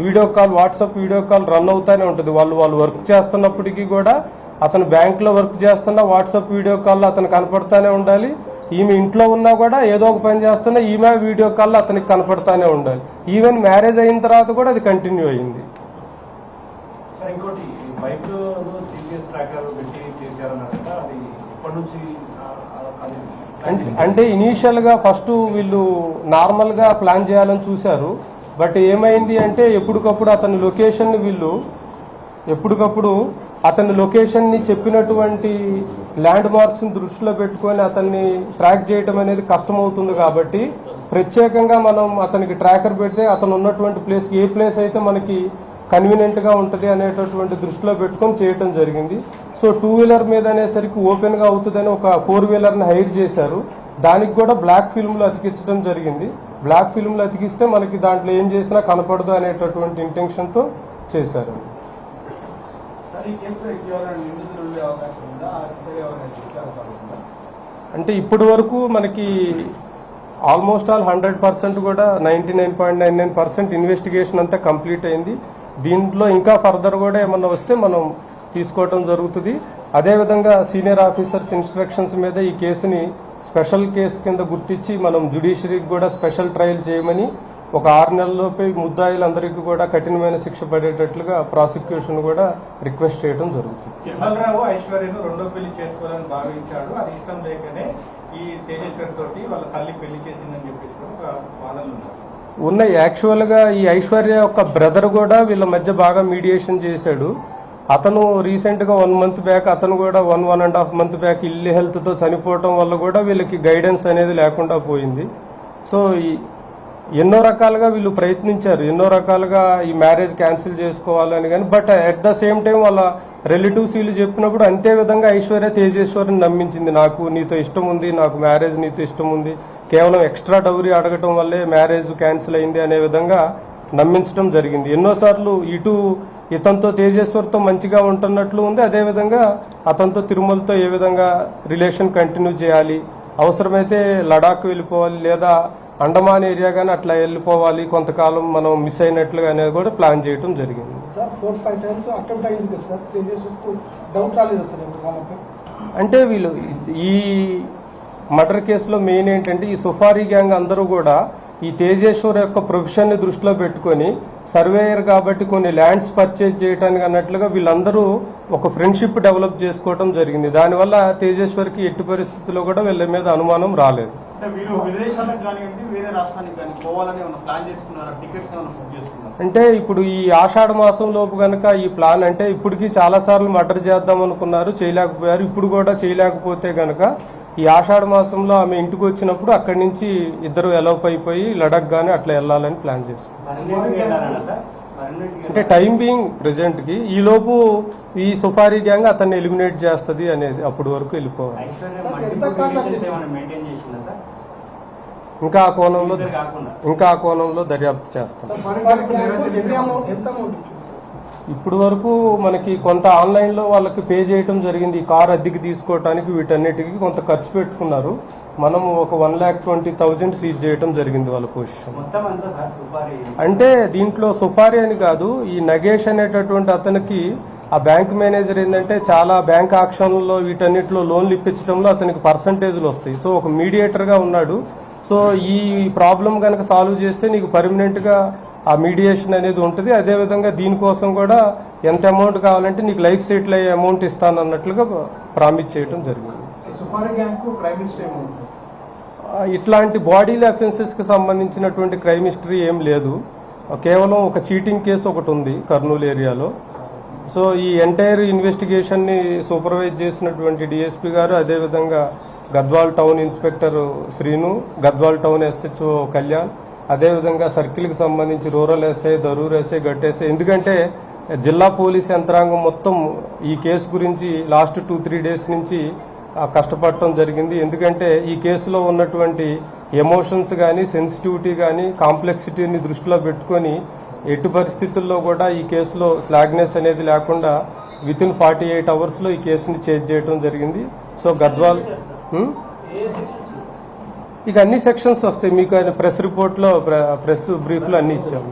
Video call, WhatsApp video call run అవుతానే ఉంటుంది. వాళ్ళు వర్క్ చేస్తున్నప్పటికీ కూడా అతను బ్యాంక్లో వర్క్ చేస్తున్నా వాట్సాప్ వీడియో కాల్లో అతను కనపడతానే ఉండాలి. ఈమె ఇంట్లో ఉన్నా కూడా ఏదో ఒక పని చేస్తున్నా ఈమె వీడియో కాల్లో అతనికి కనపడతానే ఉండాలి. ఈవెన్ మ్యారేజ్ అయిన తర్వాత కూడా అది కంటిన్యూ అయింది. అంటే ఇనీషియల్ గా ఫస్ట్ వీళ్ళు నార్మల్ గా ప్లాన్ చేయాలని చూశారు. బట్ ఏమైంది అంటే ఎప్పటికప్పుడు అతని లొకేషన్ ని చెప్పినటువంటి ల్యాండ్ మార్క్స్ ని దృష్టిలో పెట్టుకొని అతన్ని ట్రాక్ చేయడం అనేది కష్టమవుతుంది. కాబట్టి ప్రత్యేకంగా మనం అతనికి ట్రాకర్ పెడితే అతను ఉన్నటువంటి ప్లేస్ ఏ ప్లేస్ అయితే మనకి కన్వీనియంట్ గా ఉంటుంది అనేటటువంటి దృష్టిలో పెట్టుకొని చేయటం జరిగింది. సో 2 వీలర్ మీద అనేసరికి ఓపెన్ గా అవుతుందని ఒక 4 వీలర్ ని హైర్ చేశారు. దానికి కూడా బ్లాక్ ఫిల్మ్ లో అతికించడం జరిగింది. బ్లాక్ ఫిల్మ్ లో అతికిస్తే మనకి దాంట్లో ఏం చేసినా కనపడదు అనేటటువంటి ఇంటెన్షన్ తో చేశారు. అంటే ఇప్పటి వరకు మనకి ఆల్మోస్ట్ ఆల్ 100% కూడా 99.99% ఇన్వెస్టిగేషన్ అంతా కంప్లీట్ అయింది. దీంట్లో ఇంకా ఫర్దర్ కూడా ఏమన్నా వస్తే మనం తీసుకోవటం జరుగుతుంది. అదేవిధంగా సీనియర్ ఆఫీసర్స్ ఇన్స్ట్రక్షన్స్ మీద ఈ కేసుని స్పెషల్ కేసు కింద గుర్తించి మనం జ్యుడిషియరీకి కూడా స్పెషల్ ట్రయల్ చేయమని ఒక 6 నెలల్లోపే ముద్దాయిలందరికీ కూడా కఠినమైన శిక్ష పడేటట్లుగా ప్రాసిక్యూషన్ కూడా రిక్వెస్ట్ చేయడం జరుగుతుంది. ఐశ్వర్యను రెండో పెళ్లి చేసుకోవాలని భావించాడు. అది ఇష్టం లేకనే ఈ తేజేశ్వర్ తోటి వాళ్ళ తల్లి పెళ్లి చేసిందని చెప్పేసి ఒక వాదనలు ఉన్నాయి. యాక్చువల్ గా ఈ ఐశ్వర్య యొక్క బ్రదర్ కూడా వీళ్ళ మధ్య బాగా మీడియేషన్ చేశాడు. అతను రీసెంట్ గా 1 మంత్ బ్యాక్ అతను కూడా 1.5 మంత్ బ్యాక్ ఇల్లు హెల్త్ తో చనిపోవటం వల్ల కూడా వీళ్ళకి గైడెన్స్ అనేది లేకుండా పోయింది. సో ఎన్నో రకాలుగా వీళ్ళు ప్రయత్నించారు, ఎన్నో రకాలుగా ఈ మ్యారేజ్ క్యాన్సిల్ చేసుకోవాలని. కానీ but at the same time వాళ్ళ రిలేటివ్స్ వీళ్ళు చెప్పినప్పుడు అంతే విధంగా ఐశ్వర్య తేజేశ్వరిని నమ్మించింది. నాకు నీతో ఇష్టం ఉంది, నాకు మ్యారేజ్ నీతో ఇష్టం ఉంది, కేవలం ఎక్స్ట్రా డౌరీ అడగటం వల్లే మ్యారేజ్ క్యాన్సిల్ అయింది అనే విధంగా నమ్మించడం జరిగింది. ఎన్నోసార్లు ఇతనితో తేజేశ్వర్తో మంచిగా ఉంటున్నట్లు ఉంది. అదేవిధంగా అతనితో తిరుమలతో ఏ విధంగా రిలేషన్ కంటిన్యూ చేయాలి, అవసరమైతే లడాక్ వెళ్ళిపోవాలి లేదా అండమాన్ ఏరియా కానీ అట్లా వెళ్ళిపోవాలి, కొంతకాలం మనం మిస్ అయినట్లుగా అనేది కూడా ప్లాన్ చేయడం జరిగింది. అంటే వీళ్ళు ఈ మర్డర్ కేసులో మెయిన్ ఏంటంటే ఈ సుఫారీ గ్యాంగ్ అందరూ కూడా ఈ తేజేశ్వర్ యొక్క ప్రొఫెషన్ ని దృష్టిలో పెట్టుకుని సర్వేయర్ కాబట్టి కొన్ని ల్యాండ్స్ పర్చేజ్ చేయడానికి అన్నట్లుగా వీళ్ళందరూ ఒక ఫ్రెండ్షిప్ డెవలప్ చేసుకోవడం జరిగింది. దానివల్ల తేజేశ్వర్కి ఎట్టి పరిస్థితుల్లో కూడా వీళ్ళ మీద అనుమానం రాలేదు. అంటే ఇప్పుడు ఈ ఆషాఢ మాసం లోపు కనుక ఈ ప్లాన్ అంటే ఇప్పటికీ చాలా సార్లు మర్డర్ చేద్దాం అనుకున్నారు, చేయలేకపోయారు. ఇప్పుడు కూడా చేయలేకపోతే గనక ఈ ఆషాఢ మాసంలో ఆమె ఇంటికి వచ్చినప్పుడు అక్కడి నుంచి ఇద్దరు ఎలోప్ అయిపోయి లడక్ గానీ అట్లా వెళ్ళాలని ప్లాన్ చేసుకున్నారు. అంటే టైం బీయింగ్ ప్రెజెంట్ కి ఈ లోపు ఈ సుఫారీ గ్యాంగ్ అతన్ని ఎలిమినేట్ చేస్తుంది అనేది అప్పటి వరకు వెళ్ళిపోవాలి. ఇంకా ఆ కోణంలో దర్యాప్తు చేస్తాం. ఇప్పుడు వరకు మనకి కొంత ఆన్లైన్ లో వాళ్ళకి పే చేయటం జరిగింది. ఈ కార్ అద్దెకి తీసుకోవడానికి వీటన్నిటికీ కొంత ఖర్చు పెట్టుకున్నారు. మనం ఒక 1,20,000 సీజ్ చేయటం జరిగింది వాళ్ళ పొజిషన్. అంటే దీంట్లో సుఫారీ అని కాదు, ఈ నగేష్ అనేటటువంటి అతనికి ఆ బ్యాంక్ మేనేజర్ ఏంటంటే చాలా బ్యాంక్ ఆక్షన్లలో వీటన్నిటిలో లోన్లు ఇప్పించడంలో అతనికి పర్సంటేజ్లు వస్తాయి. సో ఒక మీడియేటర్ గా ఉన్నాడు. సో ఈ ప్రాబ్లం కనుక సాల్వ్ చేస్తే నీకు పర్మనెంట్ గా ఆ మీడియేషన్ అనేది ఉంటుంది. అదేవిధంగా దీనికోసం కూడా ఎంత అమౌంట్ కావాలంటే నీకు లైఫ్ సెటిల్ అయ్యే అమౌంట్ ఇస్తాను అన్నట్లుగా ప్రామిస్ చేయడం జరిగింది. ఇట్లాంటి బాడీలీ అఫెన్సెస్ కి సంబంధించినటువంటి క్రైమ్ హిస్టరీ ఏం లేదు. కేవలం ఒక చీటింగ్ కేసు ఒకటి ఉంది కర్నూలు ఏరియాలో. సో ఈ ఎంటైర్ ఇన్వెస్టిగేషన్ ని సూపర్వైజ్ చేసినటువంటి డిఎస్పీ గారు, అదేవిధంగా Gadwal town inspector Srinu, Gadwal town SHO Kalyan, అదేవిధంగా సర్కిల్కి సంబంధించి రూరల్ ఎస్ఐ, దరూర్ ఎస్ఐ, గట్ ఎస్ఐ. ఎందుకంటే జిల్లా పోలీస్ యంత్రాంగం మొత్తం ఈ కేసు గురించి లాస్ట్ 2-3 డేస్ నుంచి కష్టపడటం జరిగింది. ఎందుకంటే ఈ కేసులో ఉన్నటువంటి ఎమోషన్స్ కానీ, సెన్సిటివిటీ కానీ, కాంప్లెక్సిటీని దృష్టిలో పెట్టుకొని ఎట్టి పరిస్థితుల్లో కూడా ఈ కేసులో స్లాగ్నెస్ అనేది లేకుండా వితిన్ 48 hours లో ఈ కేసుని చేంజ్ చేయడం జరిగింది. సో గద్వాల్ ఇక అన్ని సెక్షన్స్ వస్తాయి మీకు. ప్రెస్ రిపోర్ట్లో, ప్రెస్ బ్రీఫ్లో అన్ని ఇచ్చాము.